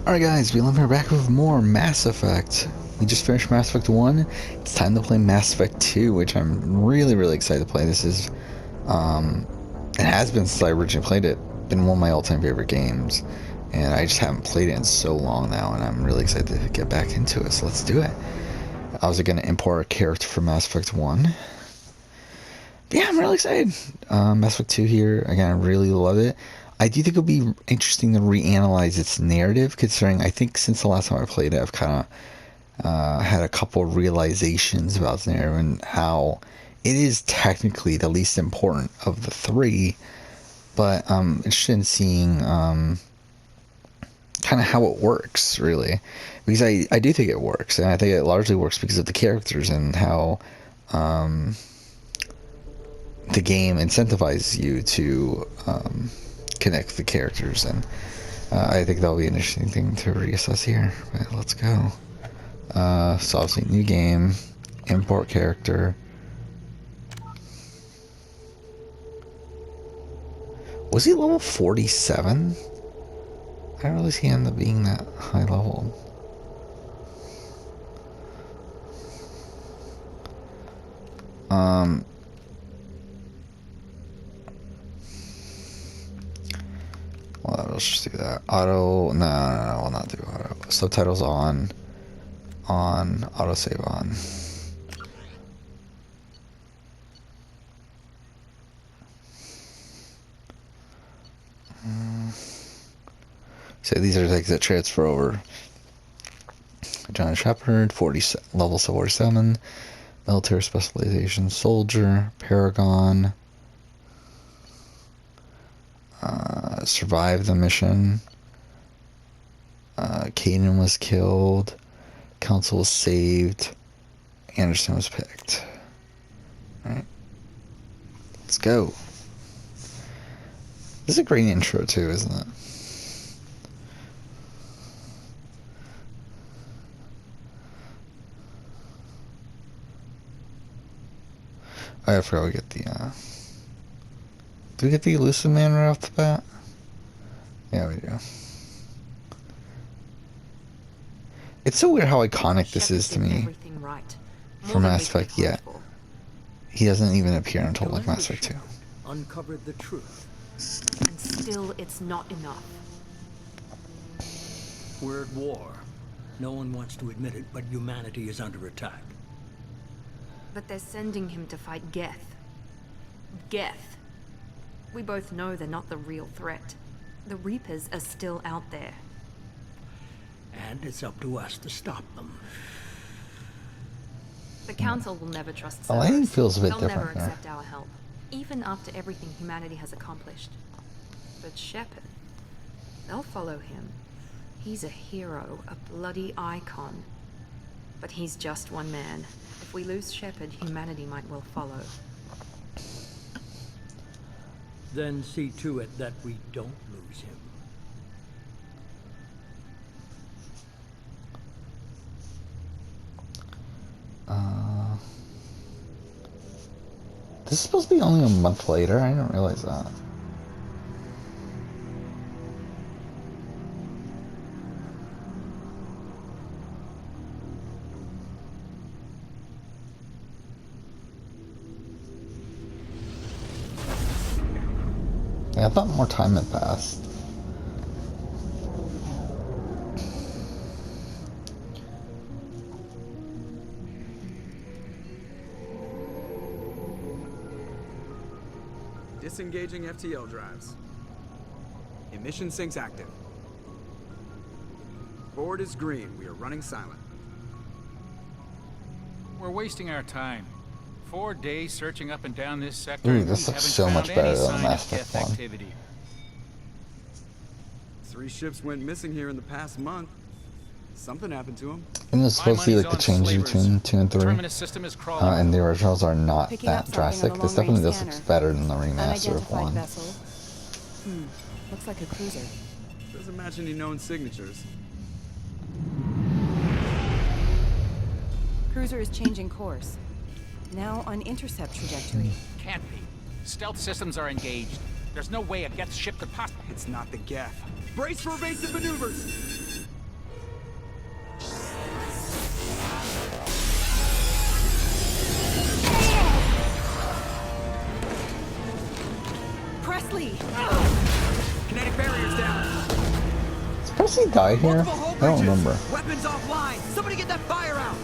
Alright guys, we're back with more Mass Effect. We just finished Mass Effect 1. It's time to play Mass Effect 2, which I'm really excited to play. This is, it has been since I originally played it, been one of my all-time favorite games. And I just haven't played it in so long now, and I'm really excited to get back into it, so let's do it. I was going to import a character from Mass Effect 1. But yeah, I'm really excited. Mass Effect 2 here, again, I really love it. I do think it'll be interesting to reanalyze its narrative, considering I think since the last time I played it, I've kind of had a couple of realizations about its narrative and how it is technically the least important of the three, but interested in seeing kind of how it works, really, because I do think it works, and I think it largely works because of the characters and how the game incentivizes you to connect the characters, and I think that'll be an interesting thing to reassess here. But let's go. So obviously new game, import character. Was he level 47? I don't really see him being that high level. Well, let's just do that. Auto, no, we'll not do auto. Subtitles on, autosave on. So these are things that transfer over. John Shepard, level 47, military specialization, soldier, Paragon. Survived the mission. Kanan was killed. Council was saved. Anderson was picked. Alright. Let's go. This is a great intro too, isn't it? I forgot we get the do we get the elusive man right off the bat? Yeah, we do. It's so weird how iconic this is to me for Mass Effect, yet he doesn't even appear until like Mass Effect 2. Uncovered the truth. And still it's not enough. We're at war. No one wants to admit it, but humanity is under attack. But they're sending him to fight Geth. Geth. We both know they're not the real threat. The Reapers are still out there. And it's up to us to stop them. The Council will never trust The lighting feels a bit They'll different never here. accept our help, even after everything humanity has accomplished. But Shepard, they'll follow him. He's a hero, a bloody icon. But he's just one man. If we lose Shepard, humanity might well follow. Then see to it that we don't lose him. This is supposed to be only a month later. I didn't realize that. Yeah, I thought more time had passed. Disengaging FTL drives. Emission sinks active. Board is green. We are running silent. We're wasting our time. 4 days searching up and down this sector. Ooh, And this we looks haven't so found much any better than sign Mass of Effect Geth 1. activity. 3 ships went missing here in the past month. Something happened to them. And it's supposed to be money's like the on changes slavers. between 2 and 3. Terminus system is crawling. And the originals are not Picking up that something on drastic. the This long-range definitely does look scanner. better than the remaster of Unidentified 1. vessel. Looks like a cruiser. Doesn't match any known signatures. Cruiser is changing course. Now on intercept trajectory. Can't be. Stealth systems are engaged. There's no way a Geth ship could possibly... It's not the Geth. Brace for evasive maneuvers! Presley! Kinetic barriers down. Does Percy die here? Multiple hull I don't breaches. remember. Weapons offline. Somebody get that fire out.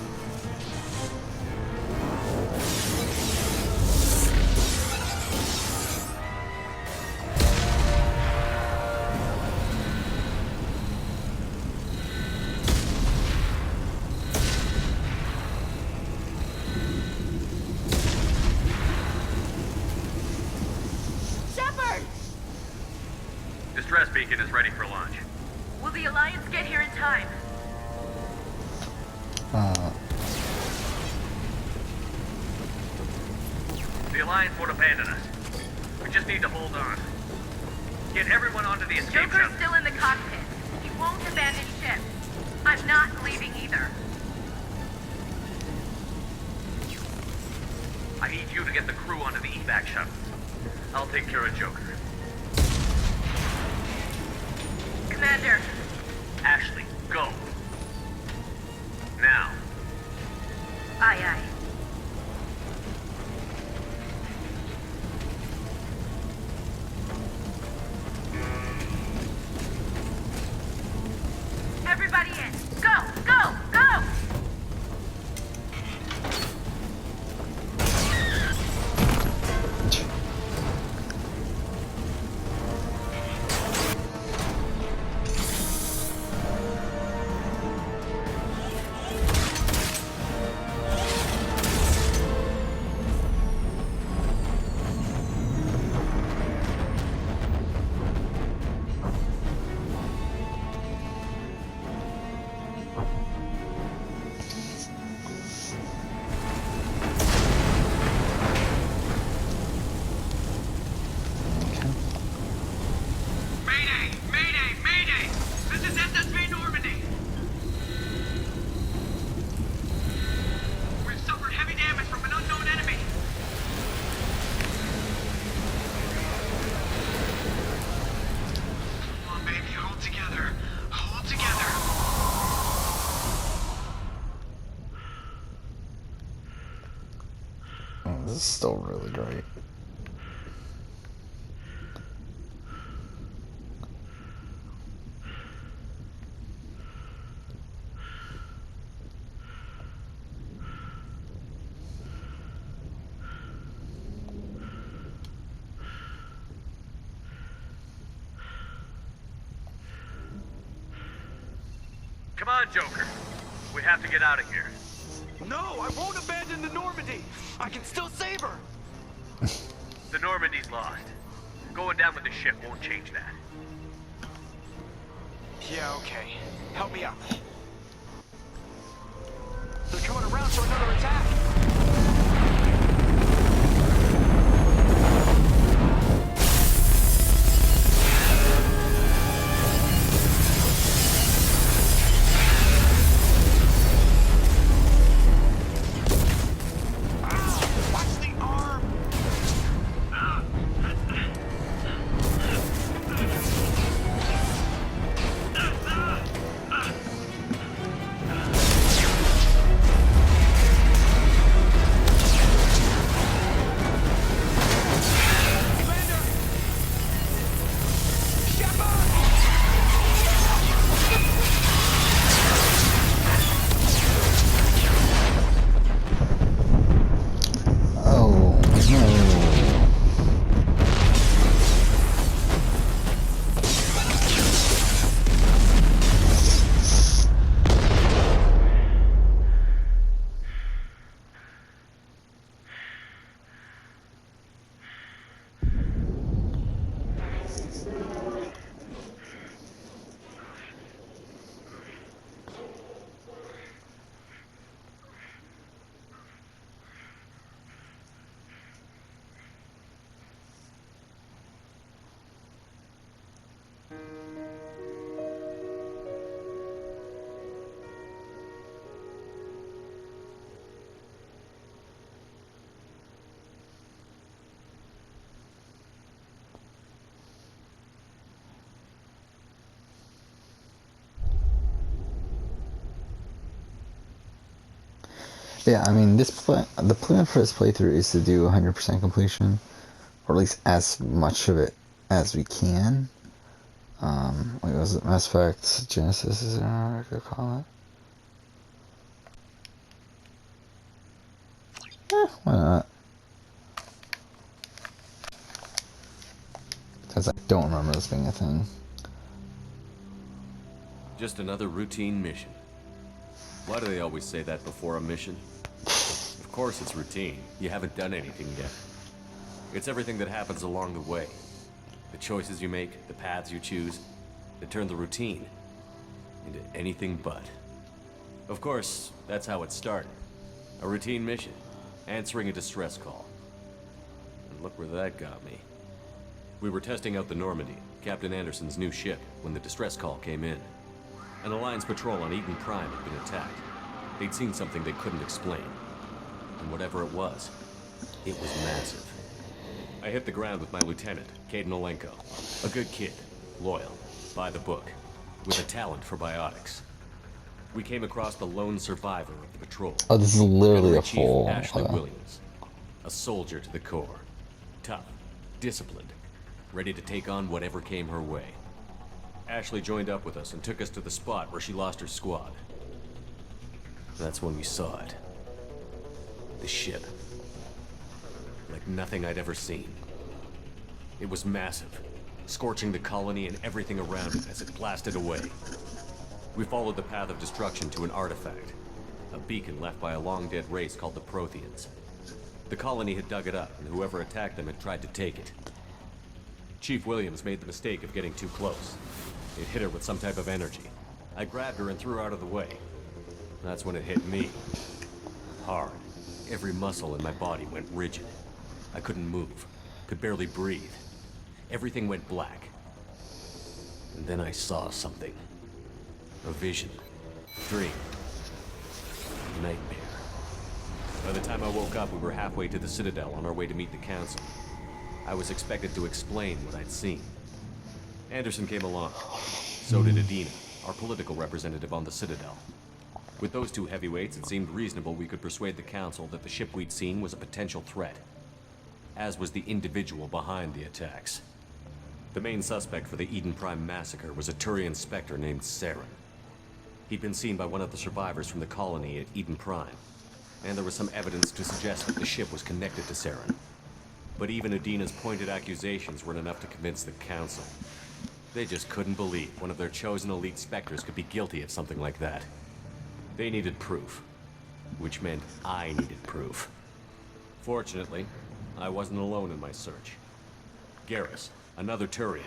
Shepard! Distress beacon is ready for launch. Will the Alliance get here in time? The Alliance won't abandon us. We just need to hold on. Get everyone onto the escape Joker's shuttle. still in the cockpit. He won't abandon ship. I'm not leaving either. I need you to get the crew onto the evac shuttle. I'll take care of Joker. Commander, Ashley, go. Now. aye aye. Everybody in. Go, go, go! Mayday! Mayday! Mayday! This is SSV Normandy! We've suffered heavy damage from an unknown enemy! Come on, baby, hold together. Hold together. Oh, this is still really great. Come on, Joker. We have to get out of here. No, I won't abandon the Normandy. I can still save her. The Normandy's lost. Going down with the ship won't change that. Yeah, okay. Help me out. They're coming around for another attack. Ah, watch the arm. Oh no. Yeah, I mean, the plan for this playthrough is to do 100% completion, or at least as much of it as we can. What was it? Mass Effect Genesis, is there what I could call it? Why not? Because I don't remember this being a thing. Just another routine mission. Why do they always say that before a mission? Of course it's routine. You haven't done anything yet. It's everything that happens along the way. The choices you make, the paths you choose, that turn the routine into anything but. Of course, that's how it started. A routine mission, answering a distress call. And look where that got me. We were testing out the Normandy, Captain Anderson's new ship, when the distress call came in. An Alliance patrol on Eden Prime had been attacked. They'd seen something they couldn't explain. And whatever it was massive. I hit the ground with my lieutenant, Caden Olenko. A good kid, loyal, by the book, with a talent for biotics. We came across the lone survivor of the patrol. Oh, this is literally a Chief full. Ashley Williams. A soldier to the core. Tough, disciplined, ready to take on whatever came her way. Ashley joined up with us and took us to the spot where she lost her squad. That's when we saw it. The ship. Like nothing I'd ever seen. It was massive, scorching the colony and everything around it as it blasted away. We followed the path of destruction to an artifact, a beacon left by a long-dead race called the Protheans. The colony had dug it up, and whoever attacked them had tried to take it. Chief Williams made the mistake of getting too close. It hit her with some type of energy. I grabbed her and threw her out of the way. That's when it hit me. Hard. Every muscle in my body went rigid. I couldn't move, could barely breathe. Everything went black. And then I saw something. A vision. A dream. A nightmare. By the time I woke up, we were halfway to the Citadel on our way to meet the Council. I was expected to explain what I'd seen. Anderson came along. So did Adina, our political representative on the Citadel. With those two heavyweights, it seemed reasonable we could persuade the Council that the ship we'd seen was a potential threat, as was the individual behind the attacks. The main suspect for the Eden Prime massacre was a Turian Spectre named Saren. He'd been seen by one of the survivors from the colony at Eden Prime, and there was some evidence to suggest that the ship was connected to Saren. But even Adina's pointed accusations weren't enough to convince the Council. They just couldn't believe one of their chosen elite Spectres could be guilty of something like that. They needed proof, which meant I needed proof. Fortunately, I wasn't alone in my search. Garrus, another Turian,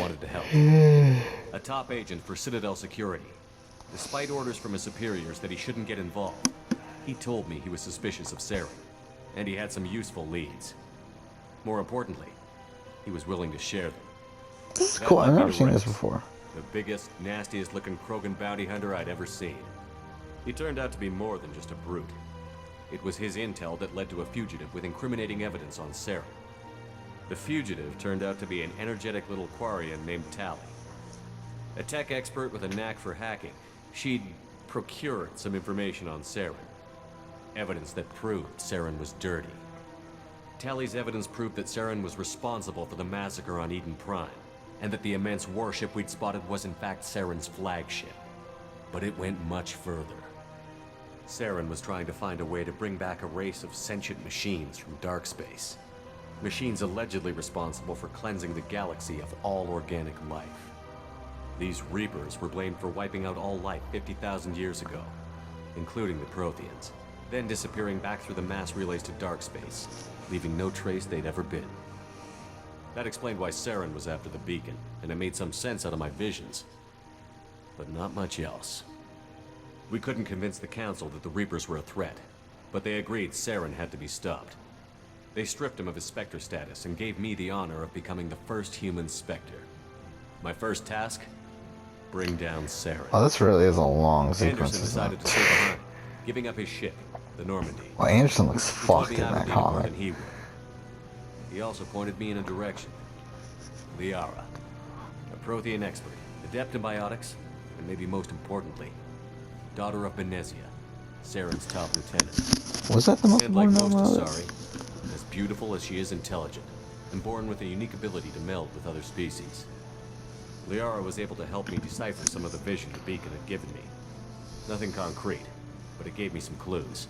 wanted to help. A top agent for Citadel Security. Despite orders from his superiors that he shouldn't get involved, he told me he was suspicious of Saren, and he had some useful leads. More importantly, he was willing to share them. This is cool. I've never seen this before. The biggest, nastiest looking Krogan bounty hunter I'd ever seen. He turned out to be more than just a brute. It was his intel that led to a fugitive with incriminating evidence on Saren. The fugitive turned out to be an energetic little Quarian named Tali. A tech expert with a knack for hacking, she'd procured some information on Saren. Evidence that proved Saren was dirty. Tali's evidence proved that Saren was responsible for the massacre on Eden Prime, and that the immense warship we'd spotted was in fact Saren's flagship. But it went much further. Saren was trying to find a way to bring back a race of sentient machines from dark space. Machines allegedly responsible for cleansing the galaxy of all organic life. These Reapers were blamed for wiping out all life 50,000 years ago, including the Protheans, then disappearing back through the mass relays to dark space, leaving no trace they'd ever been. That explained why Saren was after the beacon, and it made some sense out of my visions. But not much else. We couldn't convince the Council that the Reapers were a threat, but they agreed Saren had to be stopped. They stripped him of his Spectre status and gave me the honor of becoming the first human Spectre. My first task? Bring down Saren. Oh, this really is a long sequence. Anderson decided to stay behind, giving up his ship, the Normandy. Well, Anderson looks fucked in He that would be more comic. than he would. He also pointed me in a direction. Liara, a Prothean expert, adept in biotics, and maybe most importantly, daughter of Benezia, Saren's top lieutenant. Was that the most And like important most one? Asari, as beautiful as she is intelligent, and born with a unique ability to meld with other species. Liara was able to help me decipher some of the vision the beacon had given me. Nothing concrete, but it gave me some clues.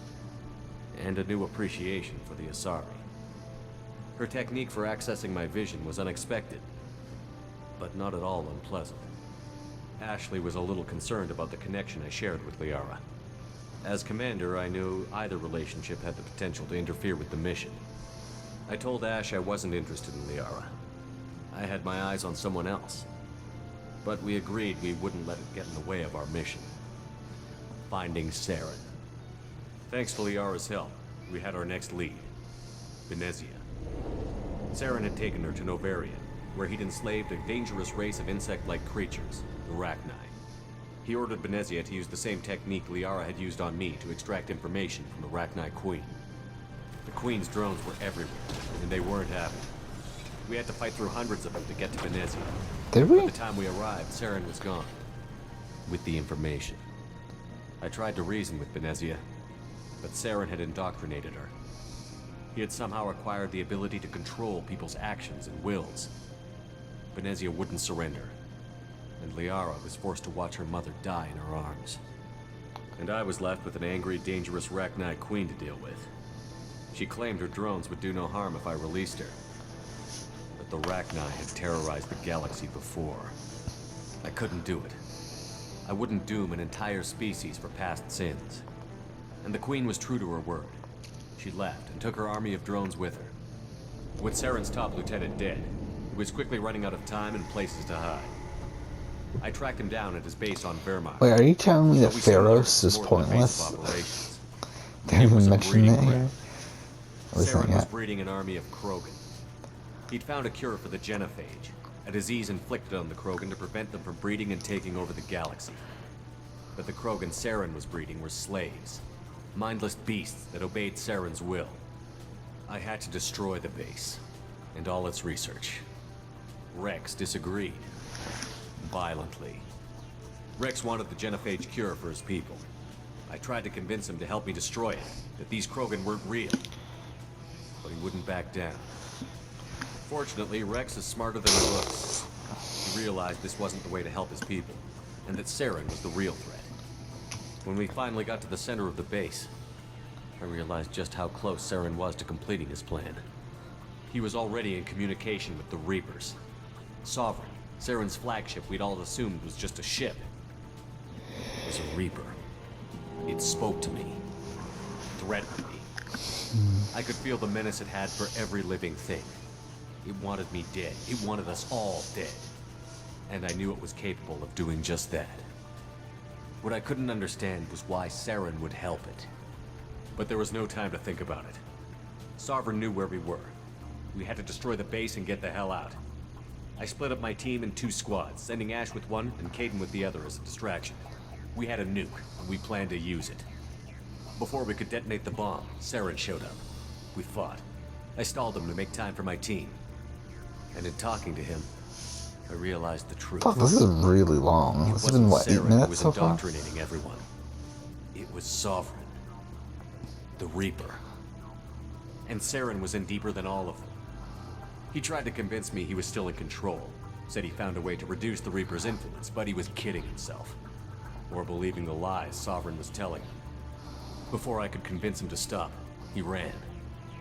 And a new appreciation for the Asari. Her technique for accessing my vision was unexpected, but not at all unpleasant. Ashley was a little concerned about the connection I shared with Liara. As commander, I knew either relationship had the potential to interfere with the mission. I told Ash I wasn't interested in Liara. I had my eyes on someone else. But we agreed we wouldn't let it get in the way of our mission. Finding Saren. Thanks to Liara's help, we had our next lead. Venezia. Saren had taken her to Novaria, where he'd enslaved a dangerous race of insect-like creatures, the Rachni. He ordered Venezia to use the same technique Liara had used on me to extract information from the Rachni Queen. The Queen's drones were everywhere, and they weren't happy. We had to fight through hundreds of them to get to Venezia. Did we? By the time we arrived, Saren was gone. With the information. I tried to reason with Venezia, but Saren had indoctrinated her. He had somehow acquired the ability to control people's actions and wills. Venezia wouldn't surrender, and Liara was forced to watch her mother die in her arms. And I was left with an angry, dangerous Rachni Queen to deal with. She claimed her drones would do no harm if I released her. But the Rachni had terrorized the galaxy before. I couldn't do it. I wouldn't doom an entire species for past sins. And the Queen was true to her word. She left and took her army of drones with her. With Saren's top lieutenant dead, he was quickly running out of time and places to hide. I tracked him down at his base on Wehrmacht. Wait, are you telling me that We still learned Pharos is more than the base pointless? of operations. Didn't He even was a mention breeding that here. ground. At least not Saren was yet. breeding an army of Krogan. He'd found a cure for the genophage, a disease inflicted on the Krogan to prevent them from breeding and taking over the galaxy. But the Krogan Saren was breeding were slaves, mindless beasts that obeyed Saren's will. I had to destroy the base, and all its research. Rex disagreed. Violently. Rex wanted the genophage cure for his people. I tried to convince him to help me destroy it, that these Krogan weren't real. But he wouldn't back down. Fortunately, Rex is smarter than he looks. He realized this wasn't the way to help his people, and that Saren was the real threat. When we finally got to the center of the base, I realized just how close Saren was to completing his plan. He was already in communication with the Reapers. Sovereign, Saren's flagship we'd all assumed was just a ship, was a Reaper. It spoke to me, threatened me. I could feel the menace it had for every living thing. It wanted me dead. It wanted us all dead. And I knew it was capable of doing just that. What I couldn't understand was why Saren would help it. But there was no time to think about it. Sovereign knew where we were. We had to destroy the base and get the hell out. I split up my team in 2 squads, sending Ash with one and Caden with the other as a distraction. We had a nuke, and we planned to use it. Before we could detonate the bomb, Saren showed up. We fought. I stalled him to make time for my team. And in talking to him, I realized the truth. Fuck, this is really long. It This has been, what, 8 wasn't Saren who minutes was so far? indoctrinating everyone. It was Sovereign. The Reaper. And Saren was in deeper than all of them. He tried to convince me he was still in control. Said he found a way to reduce the Reaper's influence, but he was kidding himself. Or believing the lies Sovereign was telling him. Before I could convince him to stop, he ran,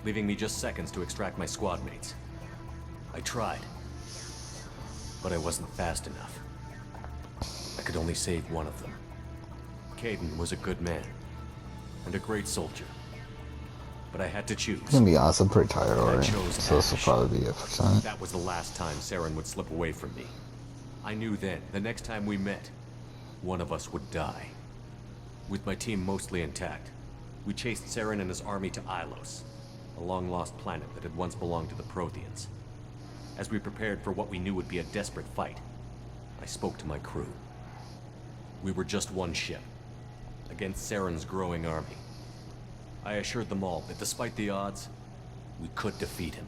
leaving me just seconds to extract my squad mates. I tried, but I wasn't fast enough. I could only save one of them. Caden was a good man, and a great soldier. But I had to choose. I'm gonna be honest, I'm pretty tired I already. chose So this will Ash. probably be it for tonight. That was the last time Saren would slip away from me. I knew then, the next time we met, one of us would die. With my team mostly intact, we chased Saren and his army to Ilos, a long-lost planet that had once belonged to the Protheans. As we prepared for what we knew would be a desperate fight, I spoke to my crew. We were just one ship, against Saren's growing army. I assured them all that despite the odds, we could defeat him.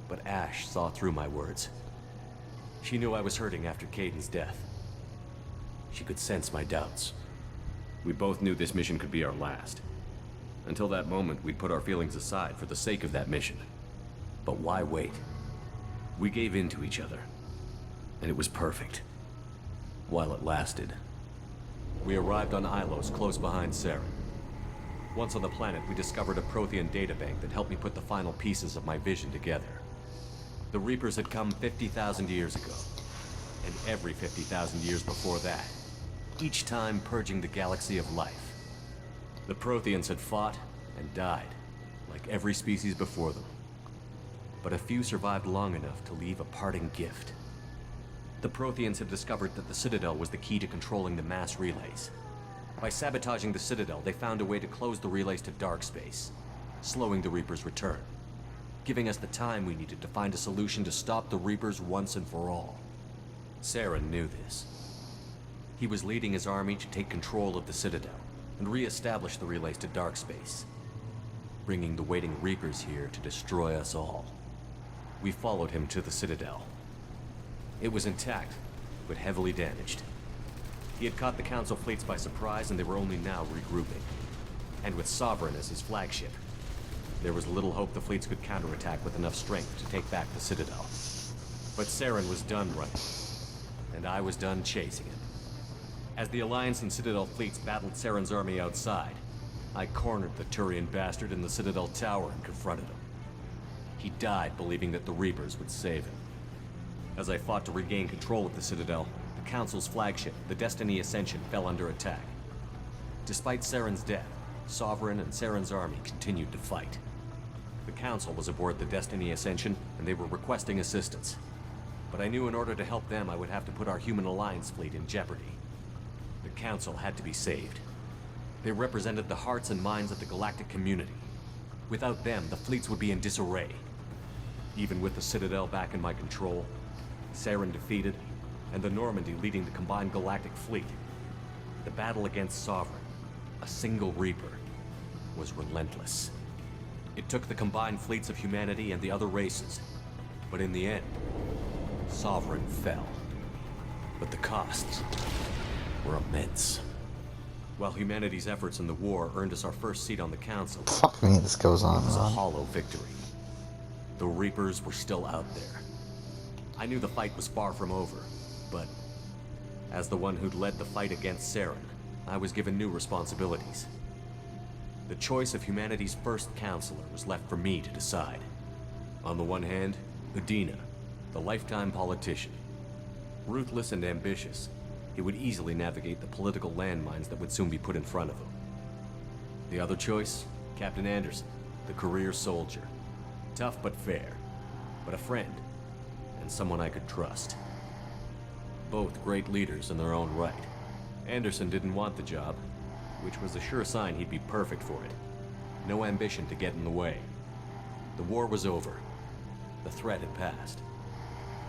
But Ash saw through my words. She knew I was hurting after Caden's death. She could sense my doubts. We both knew this mission could be our last. Until that moment, we'd put our feelings aside for the sake of that mission. But why wait? We gave in to each other, and it was perfect. While it lasted. We arrived on Ilos, close behind Saren. Once on the planet, we discovered a Prothean databank that helped me put the final pieces of my vision together. The Reapers had come 50,000 years ago, and every 50,000 years before that, each time purging the galaxy of life. The Protheans had fought and died, like every species before them. But a few survived long enough to leave a parting gift. The Protheans had discovered that the Citadel was the key to controlling the mass relays. By sabotaging the Citadel, they found a way to close the relays to dark space, slowing the Reapers' return, giving us the time we needed to find a solution to stop the Reapers once and for all. Saren knew this. He was leading his army to take control of the Citadel and re-establish the relays to dark space, bringing the waiting Reapers here to destroy us all. We followed him to the Citadel. It was intact, but heavily damaged. He had caught the Council fleets by surprise, and they were only now regrouping. And with Sovereign as his flagship, there was little hope the fleets could counterattack with enough strength to take back the Citadel. But Saren was done running, and I was done chasing him. As the Alliance and Citadel fleets battled Saren's army outside, I cornered the Turian bastard in the Citadel tower and confronted him. He died believing that the Reapers would save him. As I fought to regain control of the Citadel, the Council's flagship, the Destiny Ascension, fell under attack. Despite Saren's death, Sovereign and Saren's army continued to fight. The Council was aboard the Destiny Ascension, and they were requesting assistance. But I knew in order to help them, I would have to put our Human Alliance fleet in jeopardy. The Council had to be saved. They represented the hearts and minds of the galactic community. Without them, the fleets would be in disarray. Even with the Citadel back in my control, Saren defeated, and the Normandy leading the combined galactic fleet, the battle against Sovereign, a single Reaper, was relentless. It took the combined fleets of humanity and the other races, but in the end, Sovereign fell. But the costs were immense. While humanity's efforts in the war earned us our first seat on the Council, Fuck me, this goes on it was and a on. hollow victory. The Reapers were still out there. I knew the fight was far from over, but as the one who'd led the fight against Saren, I was given new responsibilities. The choice of humanity's first counselor was left for me to decide. On the one hand, Udina, the lifetime politician. Ruthless and ambitious, he would easily navigate the political landmines that would soon be put in front of him. The other choice, Captain Anderson, the career soldier. Tough but fair, but a friend, and someone I could trust. Both great leaders in their own right. Anderson didn't want the job, which was a sure sign he'd be perfect for it. No ambition to get in the way. The war was over. The threat had passed.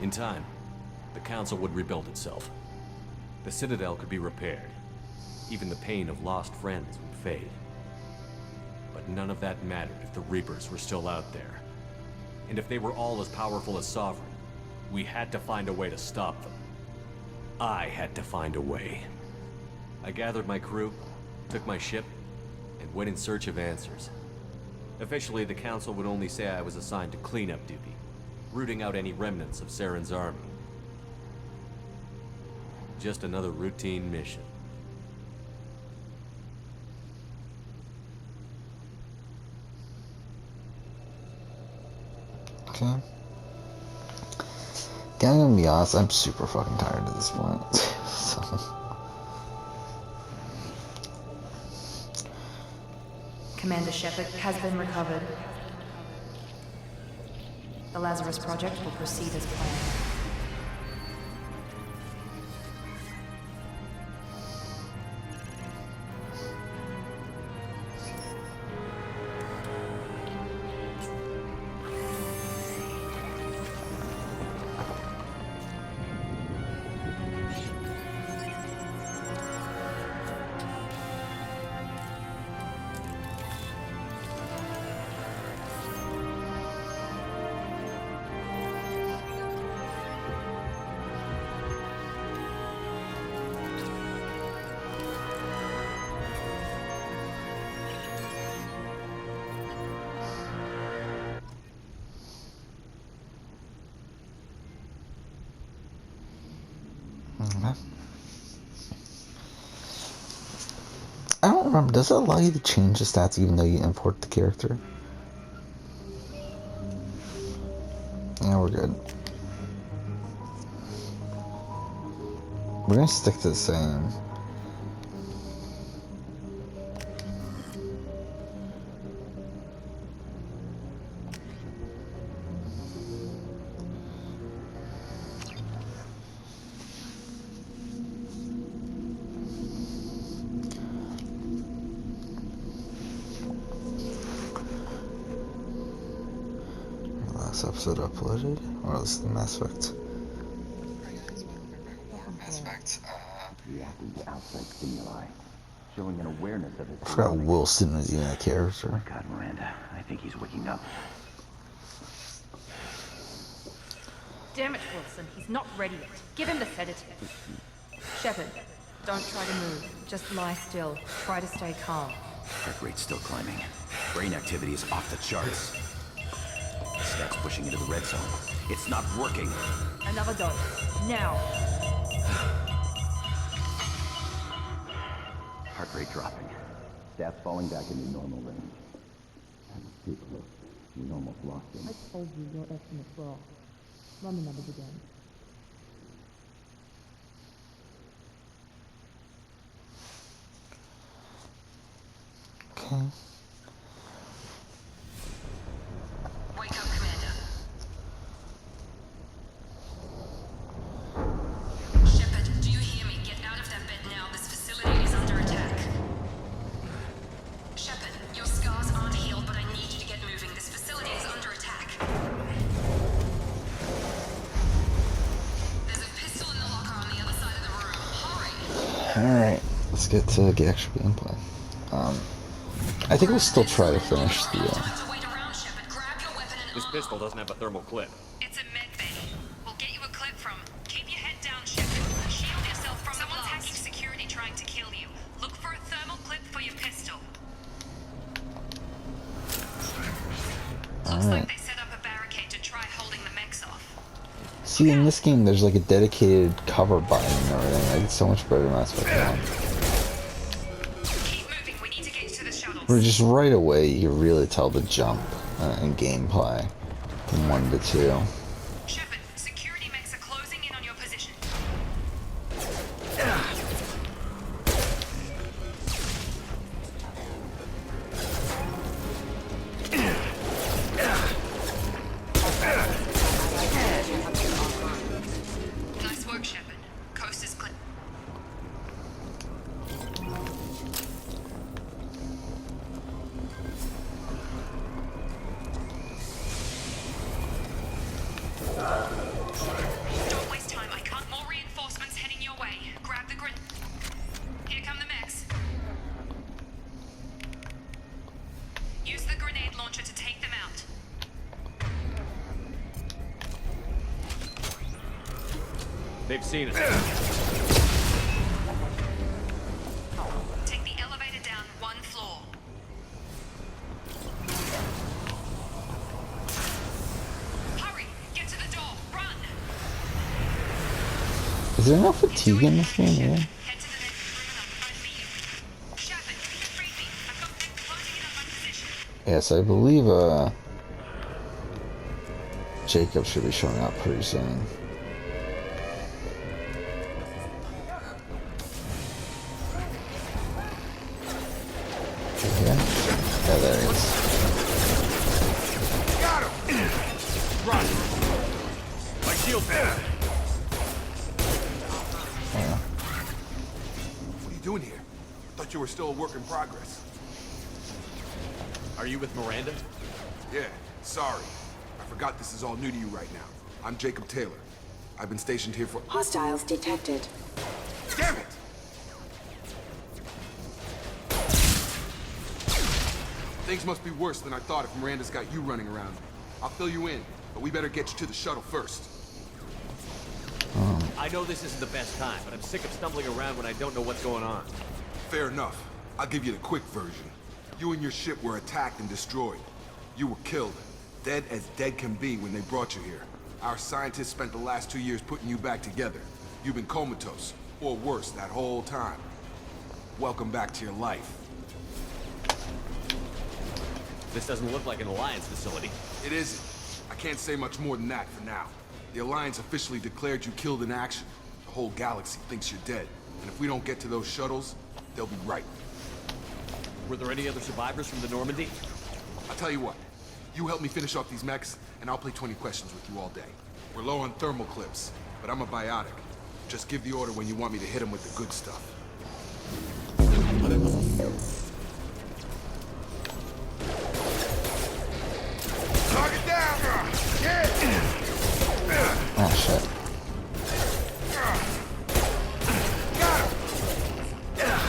In time, the Council would rebuild itself. The Citadel could be repaired. Even the pain of lost friends would fade. But none of that mattered if the Reapers were still out there. And if they were all as powerful as Sovereign, we had to find a way to stop them. I had to find a way. I gathered my crew, took my ship, and went in search of answers. Officially, the Council would only say I was assigned to cleanup duty, rooting out any remnants of Saren's army. Just another routine mission. Okay. Gonna be honest, I'm super fucking tired at this point. So. Commander Shepard has been recovered. The Lazarus Project will proceed as planned. I don't remember. Does it allow you to change the stats even though you import the character? Yeah, we're good. We're gonna stick to the same. Last episode uploaded, or at least the Mass Effect. Mass Effect. Reacting to outside stimuli, showing an awareness of his. I forgot Wilson was even a character. God, Miranda, I think he's waking up. Damn it, Wilson. He's not ready yet. Give him the sedative. Shepard, don't try to move. Just lie still. Try to stay calm. Heart rate's still climbing. Brain activity is off the charts. Stats pushing into the red zone. It's not working. Another dose. Now. Heart rate dropping. Stats falling back into normal range. That was too close. We almost lost him. I told you your estimates were off. Run the numbers again. Okay. Wake up, Commander. Shepard, do you hear me? Get out of that bed now. This facility is under attack. Shepard, your scars aren't healed, but I need you to get moving. This facility is under attack. There's a pistol in the locker on the other side of the room. Hurry! Alright, let's get to the actual gameplay. I think we'll still try to finish the, This pistol doesn't have a thermal clip. It's a med bay. We'll get you a clip from. Keep your head down, Shepard. Shield yourself from someone's hacking security trying to kill you. Look for a thermal clip for your pistol. Looks like they set up a barricade to try holding the mechs off. See, in this game, there's like a dedicated cover button and everything. Like, it's so much better than Mass Effect 1. Where just right away, you really tell the jump in gameplay from 1 to 2. Shepard, security mechs are closing in on your position. Nice work, Shepard. Coast is clear. Don't waste time. I can't. More reinforcements heading your way. Grab the grid. Here come the mechs. Use the grenade launcher to take them out. They've seen us. Take the elevator down 1 floor. Hurry! Get to the door. Run! Is there no fatigue in this game, yeah? Head to the next room and I'll try to meet you. Shepard, read me. I've got them closing in on my position. Yes, I believe, Jacob should be showing up pretty soon. Yeah? Yeah, there he is. Got him! Run! My shield's down. Yeah. What are you doing here? I thought you were still a work in progress. Are you with Miranda? Yeah, sorry. I forgot this is all new to you right now. I'm Jacob Taylor. I've been stationed here for— Hostiles detected. Damn it! Things must be worse than I thought if Miranda's got you running around. I'll fill you in, but we better get you to the shuttle first. I know this isn't the best time, but I'm sick of stumbling around when I don't know what's going on. Fair enough. I'll give you the quick version. You and your ship were attacked and destroyed. You were killed. Dead as dead can be when they brought you here. Our scientists spent the last 2 years putting you back together. You've been comatose, or worse, that whole time. Welcome back to your life. This doesn't look like an Alliance facility. It isn't. I can't say much more than that for now. The Alliance officially declared you killed in action. The whole galaxy thinks you're dead. And if we don't get to those shuttles, they'll be right. Were there any other survivors from the Normandy? I'll tell you what. You help me finish off these mechs, and I'll play 20 questions with you all day. We're low on thermal clips, but I'm a biotic. Just give the order when you want me to hit them with the good stuff. Target down! Oh shit. Got him!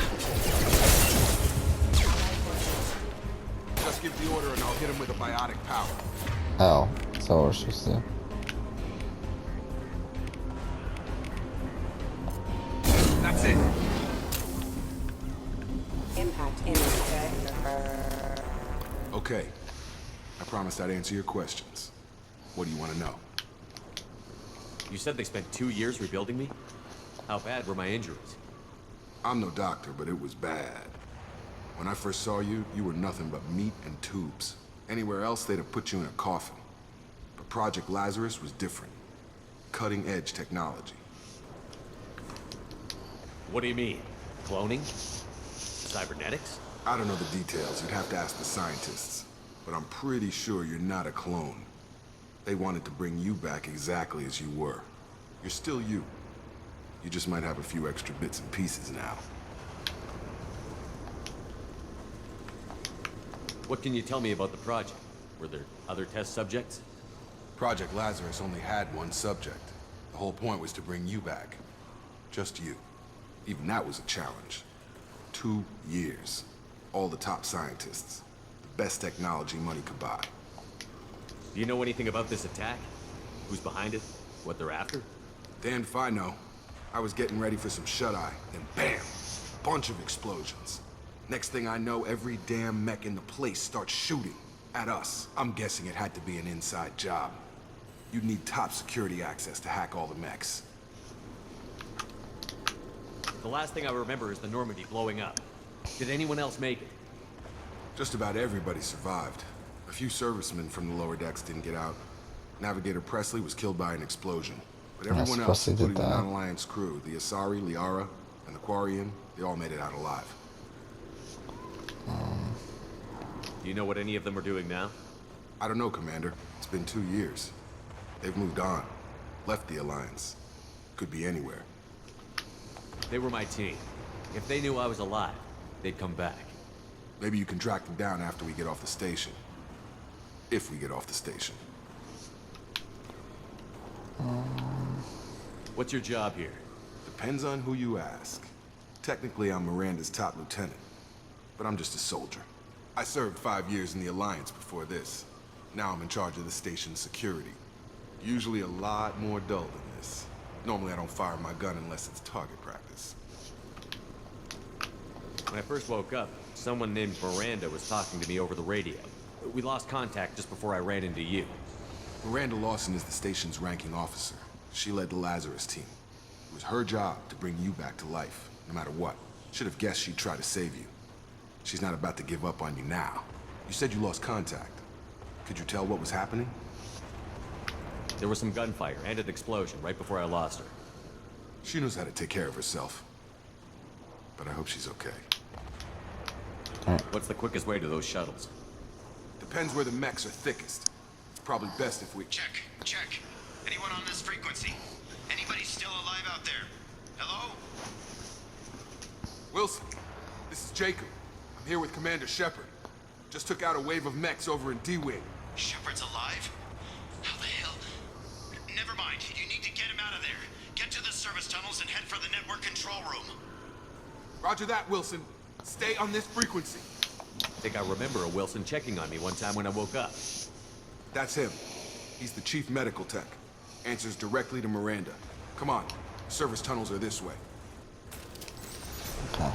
Just give the order and I'll hit him with a biotic power. Oh, that's all we're supposed to do. That's it. Impact in. Okay. I promised I'd answer your questions. What do you want to know? You said they spent 2 years rebuilding me? How bad were my injuries? I'm no doctor, but it was bad. When I first saw you, you were nothing but meat and tubes. Anywhere else, they'd have put you in a coffin. But Project Lazarus was different. Cutting-edge technology. What do you mean? Cloning? Cybernetics? I don't know the details. You'd have to ask the scientists. But I'm pretty sure you're not a clone. They wanted to bring you back exactly as you were. You're still you. You just might have a few extra bits and pieces now. What can you tell me about the project? Were there other test subjects? Project Lazarus only had one subject. The whole point was to bring you back. Just you. Even that was a challenge. 2 years. All the top scientists. The best technology money could buy. Do you know anything about this attack? Who's behind it? What they're after? Damned if I know. I was getting ready for some shut-eye, then bam! Bunch of explosions. Next thing I know, every damn mech in the place starts shooting. At us. I'm guessing it had to be an inside job. You'd need top security access to hack all the mechs. The last thing I remember is the Normandy blowing up. Did anyone else make it? Just about everybody survived. A few servicemen from the lower decks didn't get out. Navigator Presley was killed by an explosion. But everyone else, including the non-Alliance crew, the Asari, Liara, and the Quarian, they all made it out alive. Do you know what any of them are doing now? I don't know, Commander. It's been 2 years. They've moved on. Left the Alliance. Could be anywhere. They were my team. If they knew I was alive, they'd come back. Maybe you can track them down after we get off the station. If we get off the station. What's your job here? Depends on who you ask. Technically, I'm Miranda's top lieutenant. But I'm just a soldier. I served 5 years in the Alliance before this. Now I'm in charge of the station's security. Usually a lot more dull than this. Normally I don't fire my gun unless it's target practice. When I first woke up, someone named Miranda was talking to me over the radio. We lost contact just before I ran into you. Miranda Lawson is the station's ranking officer. She led the Lazarus team. It was her job to bring you back to life, no matter what. Should have guessed she'd try to save you. She's not about to give up on you now. You said you lost contact. Could you tell what was happening? There was some gunfire and an explosion right before I lost her. She knows how to take care of herself. But I hope she's okay. What's the quickest way to those shuttles? Depends where the mechs are thickest. It's probably best if we... Check. Anyone on this frequency? Anybody still alive out there? Hello? Wilson, this is Jacob. I'm here with Commander Shepard. Just took out a wave of mechs over in D-Wing. Shepard's alive? How the hell? Never mind. You need to get him out of there. Get to the service tunnels and head for the network control room. Roger that, Wilson. Stay on this frequency. I think I remember a Wilson checking on me one time when I woke up. That's him. He's the chief medical tech. Answers directly to Miranda. Come on. Service tunnels are this way. Okay.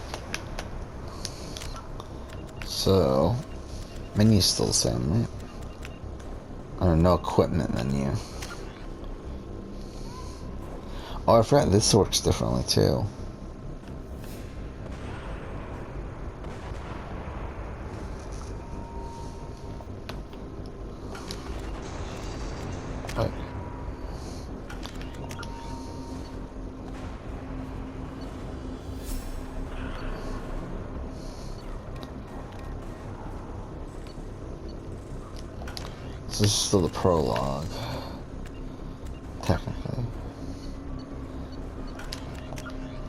So, menu's still the same, right? No equipment menu. Oh, I forgot this works differently too. Right. This is still the prologue, technically.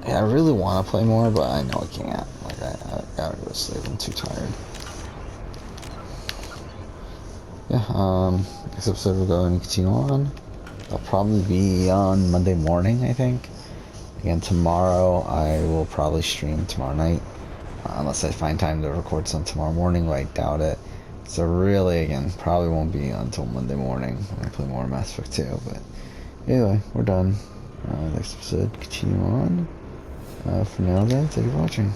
Yeah, I really want to play more, but I know I can't. Like, I gotta go to sleep. I'm too tired. Yeah, this episode will go and continue on. It'll probably be on Monday morning, I think. Again, tomorrow I will probably stream tomorrow night. Unless I find time to record some tomorrow morning, but I doubt it. So really, again, probably won't be until Monday morning when I play more Mass Effect 2. But anyway, we're done. Next episode, continue on. For now then, thank you for watching.